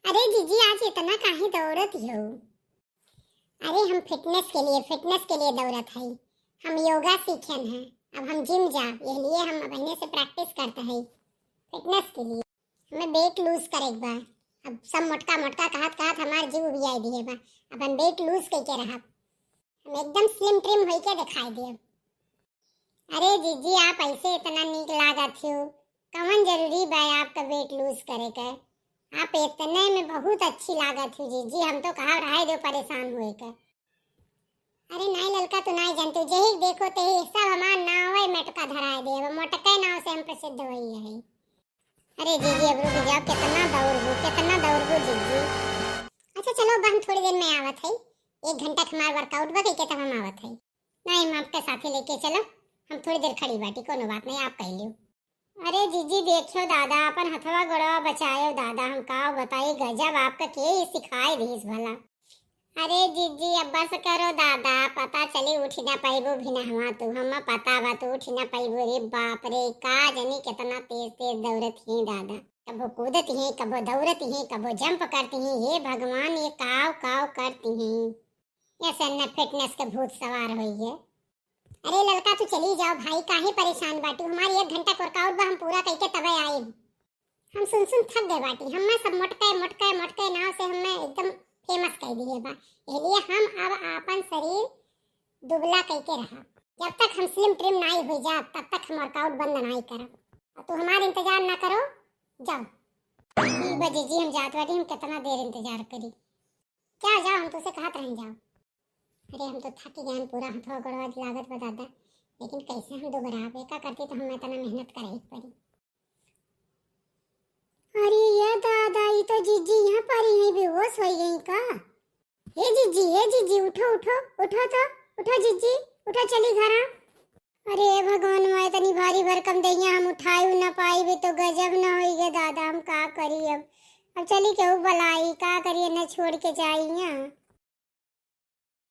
अरे जीजी आज इतना काहे दौड़त हो? अरे हम फिटनेस के लिए दौड़त हई। हम योगा सीखन है। अब हम जिम जाब, ये लिए हम महीने से प्रैक्टिस करते हई फिटनेस के लिए। हमें वेट लूज करेक बा। अब सब मोटका मोटका कहत कहत हमार जीव भी आई दिए बा। अब हम वेट लूज करके रहब। हम एकदम स्लिम ट्रिम होई के दिखाई देब। अरे जीजी आप ऐसे इतना नीक लागत हो, कौन जरूरी बा आपका वेट लूज करे के? आप इतने में बहुत अच्छी लागत हो जीजी, हम तो कहा रहे जो परेशान हुए का। अरे नहीं ललका तो नहीं जानते, जही देखो तही सब हमार नाव है मटका धराए दे, अब मोटके नाव से हम प्रसिद्ध हुई है। अरे जीजी अब रुक जाओ, कितना दौड़बू जीजी। अच्छा चलो अब हम थोड़ी देर में आवत है। 1 घंटा हमार वर्कआउट बा के तब हम आवत है। नहीं हम आपके साथे लेके चलो, हम थोड़ी देर खड़ी बाटी, कोनो बात नहीं, आप कह लियो। अरे जीजी देखो दादा, अपन हथवा गोड़वा बचायो दादा, हम का बताई गजब आपका के सिखाए दीस भला। अरे जीजी अब बस करो दादा, पता चले उठ ना पाइबो भी ना हुआ तू, हम पता बा तू उठ ना पाइबो। रे बाप रे, का जानी कितना तेज तेज दौड़त ही दादा, कबो कूदत ही, कबो दौड़त ही, कबो जंप करती ही। हे भगवान ये काव काव करती ही, ये सन्ना फिटनेस के भूत सवार हुई है। अरे लड़का तू चली जाओ भाई, काहे परेशान बाटू? हमारी 1 घंटा वर्कआउट बा, हम पूरा करके तबे आए। हम सुन थक गए बाटी, हमें सब मोटके मोटके मोटके नाव से हमें एकदम फेमस कर दिए बा। इसलिए हम अब अपन शरीर दुबला करके रहा। जब तक हम स्लिम ट्रिम नहीं हो जा तब तक हम वर्कआउट बंद नहीं करब। तो हमारा इंतजार ना करो, जाओ। ठीक बा जीजी हम जात बाटी, हम कितना देर इंतजार करी? क्या जाओ, हम तुझसे कहत रह जाओ। अरे हम तो थक गए, पूरा हथवा गोड़वा लागत बा दादा, लेकिन कैसे हम दोबारा बेका करती तो हमें इतना मेहनत करे पड़ी। अरे ये दादा, ये तो जीजी यहाँ पर ही बेहोश हो गई का? हे जीजी उठो उठो उठो, तो उठो जीजी, उठो चली घर। अरे भगवान मैं इतनी भारी भरकम दैया हम उठाई ना पाई भी तो गजब ना होई गे दादा, हम का करी अब चली केहू बुलाई, का करिए न छोड़ के जाइया।